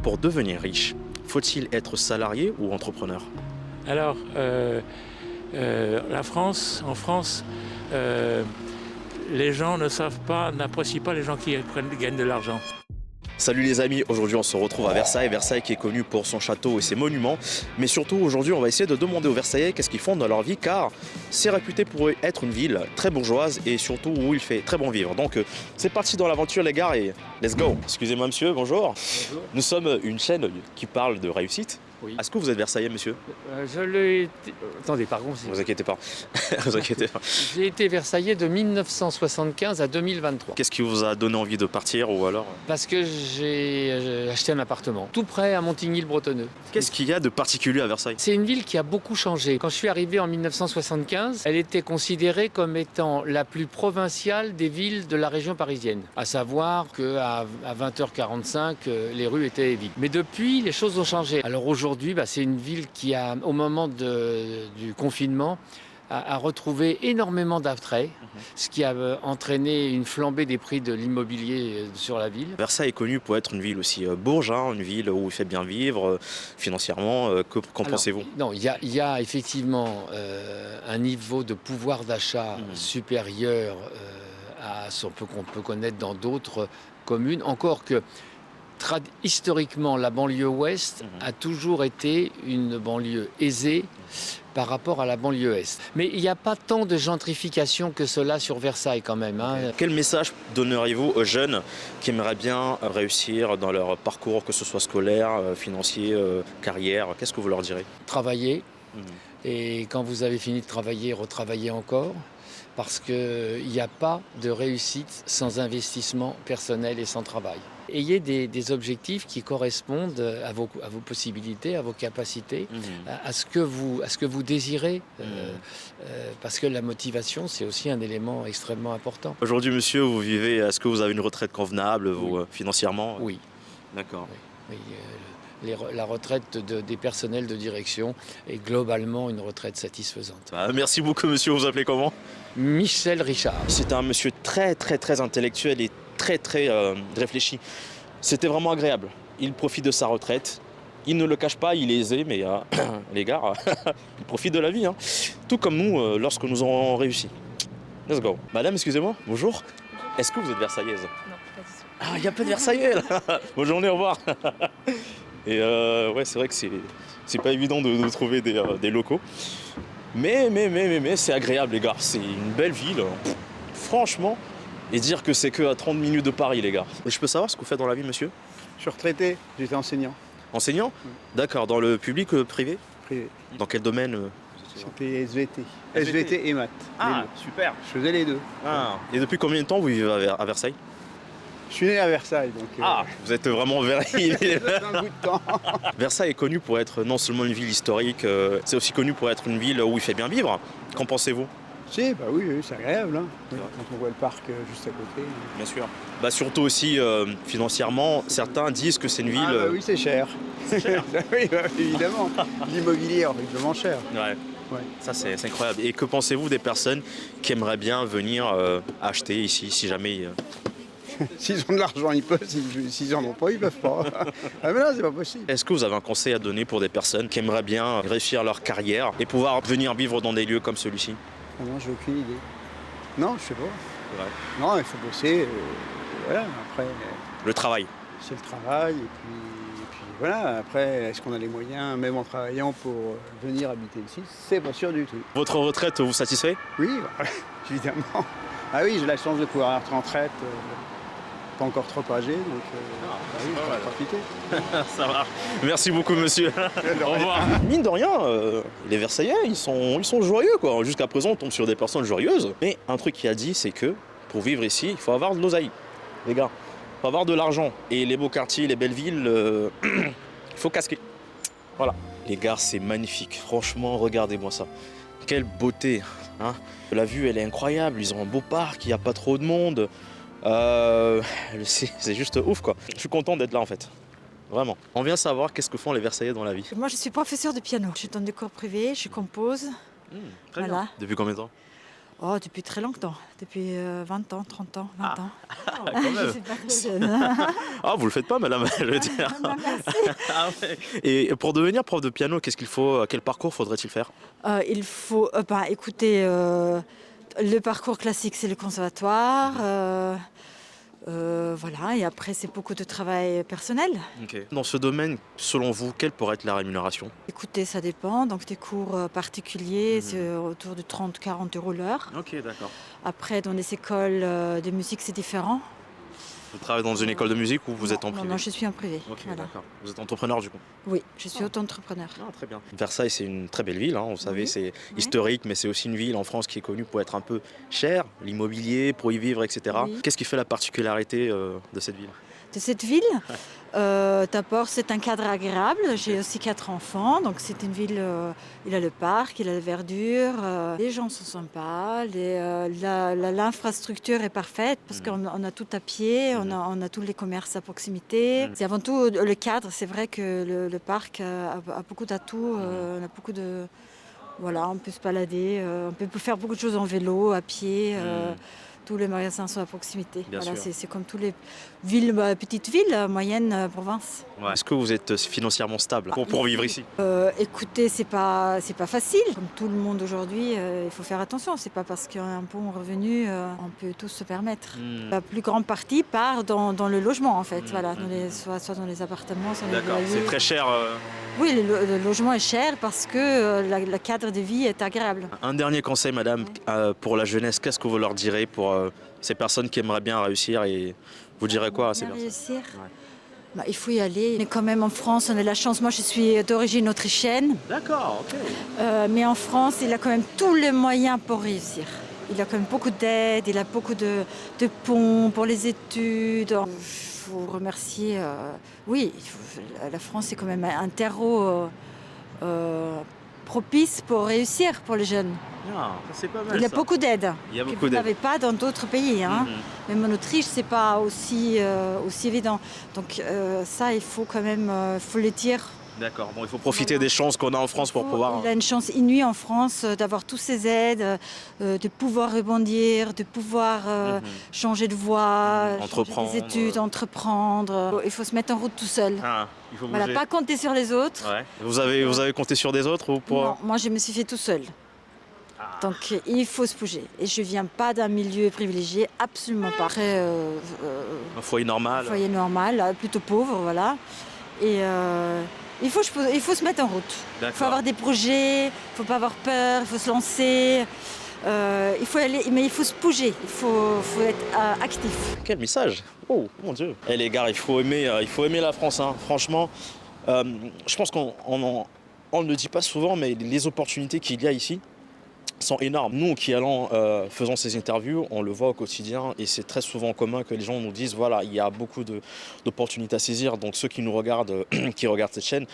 pour devenir riche, faut-il être salarié ou entrepreneur? Alors, en France, les gens ne savent pas, n'apprécient pas les gens qui gagnent de l'argent. Salut les amis, aujourd'hui on se retrouve à Versailles, Versailles qui est connu pour son château et ses monuments, mais surtout aujourd'hui on va essayer de demander aux Versaillais qu'est-ce qu'ils font dans leur vie, car c'est réputé pour être une ville très bourgeoise et surtout où il fait très bon vivre. Donc c'est parti dans l'aventure les gars et let's go. Excusez-moi monsieur, bonjour. Bonjour. Nous sommes une chaîne qui parle de réussite. Oui. Est-ce que vous êtes Versaillais monsieur? Je l'ai... Attendez, pardon. Ne vous inquiétez pas, vous inquiétez pas. J'ai été Versaillais de 1975 à 2023. Qu'est-ce qui vous a donné envie de partir ou alors? Parce que j'ai acheté un appartement tout près à Montigny-le-Bretonneux. Qu'est-ce qu'il y a de particulier à Versailles? C'est une ville qui a beaucoup changé. Quand je suis arrivé en 1975, elle était considérée comme étant la plus provinciale des villes de la région parisienne. À savoir qu'à 20h45, les rues étaient vides. Mais depuis, les choses ont changé. Alors aujourd'hui, c'est une ville qui a, au moment du confinement, a retrouvé énormément d'attrait, ce qui a entraîné une flambée des prix de l'immobilier sur la ville. Versailles est connu pour être une ville aussi bourge, hein, une ville où il fait bien vivre financièrement. Qu'en pensez-vous? Non, il y a effectivement un niveau de pouvoir d'achat supérieur à ce qu'on peut connaître dans d'autres communes. Encore que historiquement, la banlieue ouest a toujours été une banlieue aisée par rapport à la banlieue est. Mais il n'y a pas tant de gentrification que cela sur Versailles quand même. Hein. Quel message donneriez-vous aux jeunes qui aimeraient bien réussir dans leur parcours, que ce soit scolaire, financier, carrière? Qu'est-ce que vous leur direz? Travailler. Et quand vous avez fini de travailler, retravailler encore. Parce qu'il n'y a pas de réussite sans investissement personnel et sans travail. Ayez des objectifs qui correspondent à vos possibilités, à vos capacités, à ce que vous désirez. Parce que la motivation, c'est aussi un élément extrêmement important. Aujourd'hui, monsieur, vous vivez, est-ce que vous avez une retraite convenable financièrement? Oui. D'accord. Oui, la retraite des personnels de direction est globalement une retraite satisfaisante. Merci beaucoup, monsieur. Vous appelez comment? Michel Richard. C'est un monsieur très intellectuel et très réfléchi. C'était vraiment agréable. Il profite de sa retraite. Il ne le cache pas, il est aisé, mais les gars, il profite de la vie. Hein. Tout comme nous, lorsque nous aurons réussi. Let's go. Madame, excusez-moi, bonjour. Est-ce que vous êtes versaillaise? Non, pas du tout. Ah, il y a pas de Versaillais là. Bonne journée, au revoir. Et ouais, c'est vrai que c'est pas évident de trouver des locaux. Mais c'est agréable, les gars. C'est une belle ville. Franchement. Et dire que c'est que à 30 minutes de Paris, les gars. Et je peux savoir ce que vous faites dans la vie, monsieur? Je suis retraité, j'étais enseignant. Enseignant? D'accord. Dans le public, privé? Privé. Dans quel domaine? C'était SVT. SVT et maths. Ah, super. Je faisais les deux. Ah. Et depuis combien de temps vous vivez à Versailles? Je suis né à Versailles, donc... Vous êtes vraiment ça fait un bout de temps. Versailles est connu pour être non seulement une ville historique, c'est aussi connu pour être une ville où il fait bien vivre. Qu'en pensez-vous? Si, bah oui, c'est agréable. Hein. Quand on voit le parc juste à côté. Bien sûr. Bah surtout aussi financièrement, certains disent que c'est une ville... Ah bah oui, c'est cher. C'est cher. Oui, bah, évidemment. L'immobilier est horriblement cher. Ouais. Ouais. Ça c'est incroyable. Et que pensez-vous des personnes qui aimeraient bien venir acheter ici, si jamais... S'ils ont de l'argent, ils peuvent. S'ils en ont pas, ils peuvent pas. Ah mais là, c'est pas possible. Est-ce que vous avez un conseil à donner pour des personnes qui aimeraient bien réussir leur carrière et pouvoir venir vivre dans des lieux comme celui-ci? Ah non, j'ai aucune idée. Non, je sais pas. Ouais. Non, il faut bosser. Voilà, après... Le travail. C'est le travail, et puis voilà. Après, est-ce qu'on a les moyens, même en travaillant, pour venir habiter ici? C'est pas sûr du tout. Votre retraite vous satisfait? Oui, évidemment. Ah oui, j'ai la chance de pouvoir être en retraite, pas encore trop âgé, donc oui, je vais profiter. Ça va. Merci beaucoup, monsieur. Au revoir. Mine de rien, les Versaillais, ils sont joyeux, quoi. Jusqu'à présent, on tombe sur des personnes joyeuses. Mais un truc qu'il a dit, c'est que pour vivre ici, il faut avoir de l'oseille, les gars. Il faut avoir de l'argent. Et les beaux quartiers, les belles villes, il faut casquer. Voilà. Les gars, c'est magnifique. Franchement, regardez-moi ça. Quelle beauté, hein. La vue, elle est incroyable. Ils ont un beau parc, il n'y a pas trop de monde. C'est juste ouf, quoi. Je suis content d'être là, en fait. Vraiment. On vient savoir qu'est-ce que font les Versaillais dans la vie. Moi, je suis professeure de piano. Je suis dans des cours privés, je compose. Très Voilà. bien. Depuis combien de temps? Oh, depuis très longtemps, depuis 20 ans, 30 ans, 20 ans. Quand même. Je suis pas très jeune. Ah, vous le faites pas, madame, je veux dire. Non, merci. Ah ouais. Et pour devenir prof de piano, qu'est-ce qu'il faut, quel parcours faudrait-il faire? Il faut, écoutez, le parcours classique, c'est le conservatoire. Voilà, et après, c'est beaucoup de travail personnel. Dans ce domaine, selon vous, quelle pourrait être la rémunération? Écoutez, ça dépend. Donc, des cours particuliers, c'est autour de 30-40 € l'heure. Ok, d'accord. Après, dans les écoles de musique, c'est différent. Vous travaillez dans une école de musique ou vous êtes en privé? Non, je suis en privé. Ok, Voilà. d'accord. Vous êtes entrepreneur du coup? Oui, je suis auto-entrepreneur. Ah, très bien. Versailles, c'est une très belle ville, hein. Vous savez, Oui, c'est oui. historique, mais c'est aussi une ville en France qui est connue pour être un peu chère, l'immobilier, pour y vivre, etc. Oui. Qu'est-ce qui fait la particularité de cette ville? De cette ville, d'abord, c'est un cadre agréable. J'ai aussi 4 enfants, donc c'est une ville, il a le parc, il a la verdure, les gens sont sympas, l'infrastructure est parfaite parce qu'on a tout à pied, on a tous les commerces à proximité. C'est avant tout le cadre, c'est vrai que le parc a beaucoup d'atouts, on a beaucoup de... Voilà, on peut se balader, on peut faire beaucoup de choses en vélo, à pied. Tous les magasins sont à proximité. Bien Voilà, sûr. c'est comme toutes les villes, petites villes, moyennes provinces. Ouais. Est-ce que vous êtes financièrement stable pour vivre ici? Écoutez, c'est pas facile. Comme tout le monde aujourd'hui, il faut faire attention. C'est pas parce qu'il y a un bon revenu, on peut tous se permettre. La plus grande partie part dans le logement, en fait. Voilà, soit dans les appartements, soit dans les D'accord, loyers. c'est très cher. Oui, le logement est cher parce que le cadre de vie est agréable. Un dernier conseil, madame, pour la jeunesse, qu'est-ce que vous leur direz pour ces personnes qui aimeraient bien réussir et vous direz quoi à ces Bien personnes? réussir. Il faut y aller. Mais quand même, en France, on a la chance. Moi, je suis d'origine autrichienne. D'accord, ok. Mais en France, il a quand même tous les moyens pour réussir. Il a quand même beaucoup d'aide, il a beaucoup de ponts pour les études. Il faut remercier. Oui, la France est quand même un terreau propice pour réussir pour les jeunes. Ah, c'est pas mal. Il y a beaucoup d'aide Il y a que beaucoup vous d'aide. n'avez pas dans d'autres pays. Hein. Même en Autriche, c'est pas aussi évident. Donc ça, il faut quand même faut le dire. D'accord, bon, il faut profiter des chances qu'on a en France pour pouvoir. Il a une chance inouïe en France d'avoir toutes ces aides, de pouvoir rebondir, de pouvoir changer de voie, Entreprendre. changer des études, entreprendre. Il faut se mettre en route tout seul. Ah, il faut Voilà, bouger. pas compter sur les autres. Ouais. Vous avez compté sur des autres ou pour... Non, moi je me suis fait tout seul. Donc il faut se bouger. Et je viens pas d'un milieu privilégié, absolument pas. Après, Un foyer normal. foyer normal, plutôt pauvre, voilà. Et il faut se mettre en route. Il faut D'accord. avoir des projets, il faut pas avoir peur, il faut se lancer. Il faut aller, mais il faut se bouger, il faut être actif. Quel message! Oh mon Dieu! Eh les gars, il faut aimer la France, hein. Franchement, je pense qu'on ne le dit pas souvent, mais les opportunités qu'il y a ici sont énormes. Nous qui faisons ces interviews, on le voit au quotidien et c'est très souvent commun que les gens nous disent voilà, il y a beaucoup d'opportunités à saisir. Donc ceux qui nous regardent, qui regardent cette chaîne,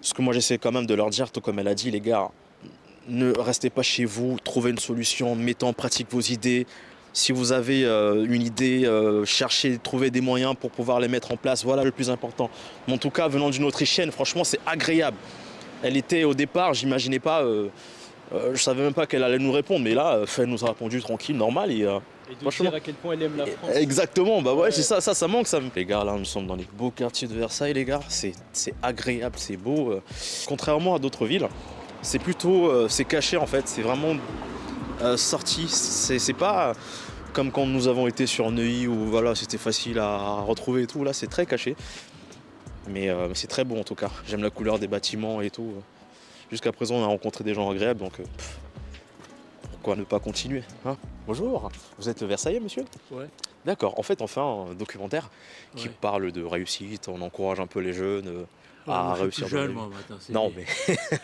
ce que moi j'essaie quand même de leur dire, tout comme elle a dit, les gars, ne restez pas chez vous, trouvez une solution, mettez en pratique vos idées. Si vous avez une idée, cherchez, trouvez des moyens pour pouvoir les mettre en place. Voilà le plus important. Mais en tout cas, venant d'une Autrichienne, franchement, c'est agréable. Elle était au départ, j'imaginais pas, je savais même pas qu'elle allait nous répondre, mais là, elle nous a répondu tranquille, normal. Et de franchement, dire à quel point elle aime la France. exactement, bah ouais, c'est ça manque. Les gars, là, nous sommes dans les beaux quartiers de Versailles, les gars. C'est agréable, c'est beau. Contrairement à d'autres villes, c'est plutôt, c'est caché en fait. C'est vraiment sorti. C'est pas comme quand nous avons été sur Neuilly où voilà, c'était facile à retrouver et tout. Là, c'est très caché. Mais c'est très beau en tout cas. J'aime la couleur des bâtiments et tout. Jusqu'à présent, on a rencontré des gens agréables, donc pourquoi ne pas continuer, hein? Bonjour, vous êtes Versaillais, monsieur? Ouais. D'accord, en fait, on fait un documentaire qui Ouais. parle de réussite, on encourage un peu les jeunes à Moi, je suis réussir. plus dans la jeune, vie. moi, maintenant. Non, mais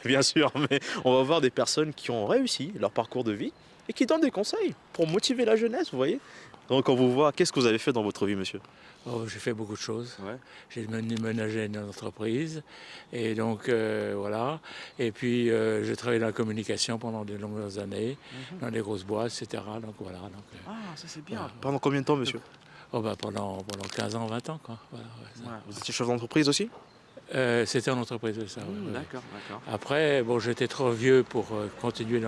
bien sûr, mais on va voir des personnes qui ont réussi leur parcours de vie et qui donnent des conseils pour motiver la jeunesse, vous voyez. Donc on vous voit, qu'est-ce que vous avez fait dans votre vie, monsieur? Oh, j'ai fait beaucoup de choses. Ouais. J'ai ménagé une entreprise. Et donc, voilà. Et puis, j'ai travaillé dans la communication pendant de longues années, dans des grosses boîtes, etc. Donc, voilà. Donc, Ah, ça c'est bien. Pendant combien de temps, monsieur? pendant 15 ans, 20 ans, quoi. Voilà, ouais, ça. Vous étiez chef d'entreprise aussi? C'était en entreprise de ça. Oui. D'accord. Après, bon, j'étais trop vieux pour continuer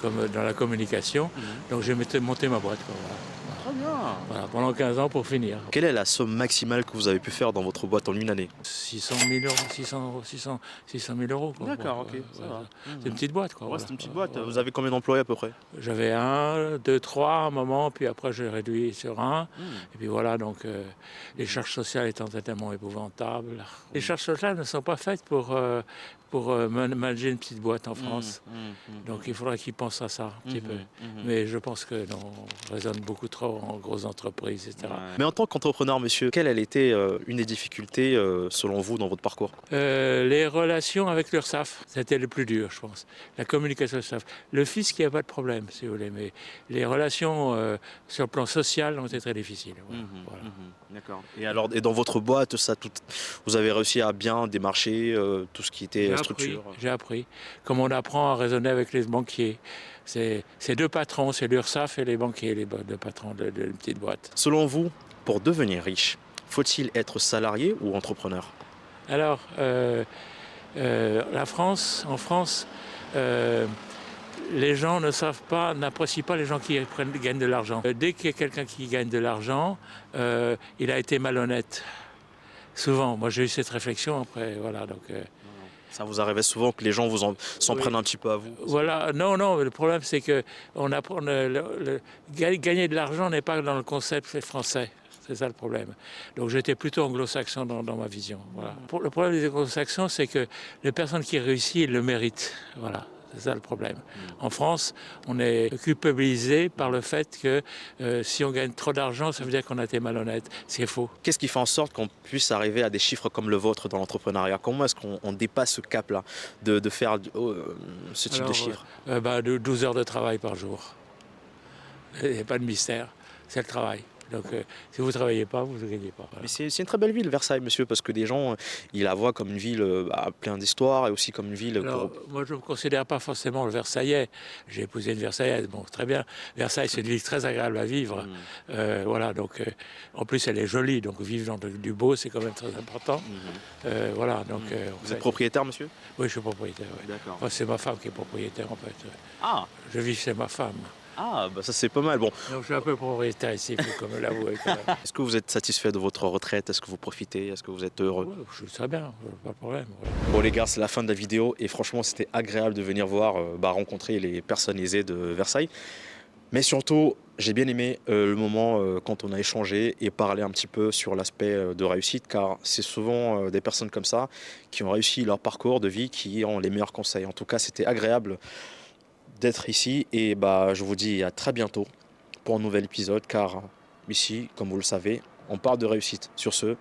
comme dans la communication, donc j'ai monté ma boîte. Quoi, voilà. Très bien. Voilà, pendant 15 ans pour finir. Quelle est la somme maximale que vous avez pu faire dans votre boîte en une année? 600 000 euros, 600 000 euros. Quoi. D'accord, ok, Ouais, ça ouais, va. c'est une petite boîte. Quoi, Ouais, voilà. c'est une petite boîte. Vous avez combien d'employés à peu près? J'avais 1, 2, 3 à un moment, puis après j'ai réduit sur 1. Et puis voilà, donc les charges sociales étant tellement épouvantables. Les charges sociales ne sont pas faites pour manager une petite boîte en France. Donc il faudra qu'ils pensent à ça un petit peu. Mais je pense que non, on raisonne beaucoup trop en grosses entreprises, etc. Mais en tant qu'entrepreneur, monsieur, quelle a été une des difficultés selon vous dans votre parcours? Les relations avec l'URSSAF, c'était le plus dur, je pense. La communication avec l'URSSAF. Le fisc, il n'y a pas de problème, si vous voulez, mais les relations sur le plan social ont été très difficiles. Voilà. D'accord. Et dans votre boîte, vous avez réussi à bien démarcher tout ce qui était structure? J'ai appris. Comme on apprend à raisonner avec les banquiers. C'est deux patrons, c'est l'URSSAF et les banquiers, les deux patrons de une petite boîte. Selon vous, pour devenir riche, faut-il être salarié ou entrepreneur? Alors, en France, les gens n'apprécient pas les gens qui gagnent de l'argent. Dès qu'il y a quelqu'un qui gagne de l'argent, il a été malhonnête. Souvent, moi j'ai eu cette réflexion après, voilà, donc... Ça vous arrivait souvent que les gens s'en prennent un petit peu à vous? Voilà, non, le problème c'est que gagner de l'argent n'est pas dans le concept français. C'est ça le problème. Donc j'étais plutôt anglo-saxon dans ma vision. Voilà. Le problème des anglo-saxons, c'est que les personnes qui réussissent, ils le méritent. Voilà. C'est ça le problème. En France, on est culpabilisé par le fait que si on gagne trop d'argent, ça veut dire qu'on a été malhonnête. C'est faux. Qu'est-ce qui fait en sorte qu'on puisse arriver à des chiffres comme le vôtre dans l'entrepreneuriat? Comment est-ce qu'on dépasse ce cap-là de faire ce type de chiffres? 12 heures de travail par jour. Il n'y a pas de mystère. C'est le travail. Donc, si vous ne travaillez pas, vous ne gagnez pas. Voilà. Mais c'est une très belle ville, Versailles, monsieur, parce que des gens, ils la voient comme une ville pleine d'histoire et aussi comme une ville... Alors, moi, je ne me considère pas forcément le Versaillais. J'ai épousé une Versaillaise, bon, très bien. Versailles, c'est une ville très agréable à vivre. Voilà, donc, en plus, elle est jolie, donc vivre dans du beau, c'est quand même très important. Voilà, donc... Vous êtes propriétaire, monsieur? Oui, je suis propriétaire. Ouais. D'accord. Enfin, c'est ma femme qui est propriétaire, en fait. Ah, Je vis chez ma femme. bah ça c'est pas mal. Bon, Donc, je suis un peu propriétaire ici, il faut comme l'avouer. est-ce que vous êtes satisfait de votre retraite? Est-ce que vous profitez? Est-ce que vous êtes heureux? Ouais, je suis très bien, pas de problème. Voilà. Bon les gars, c'est la fin de la vidéo et franchement c'était agréable de venir voir, rencontrer les personnes aisées de Versailles. Mais surtout, j'ai bien aimé le moment quand on a échangé et parlé un petit peu sur l'aspect de réussite, car c'est souvent des personnes comme ça qui ont réussi leur parcours de vie qui ont les meilleurs conseils. En tout cas, c'était agréable d'être ici et je vous dis à très bientôt pour un nouvel épisode, car ici, comme vous le savez, on parle de réussite. Sur ce,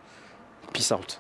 peace out.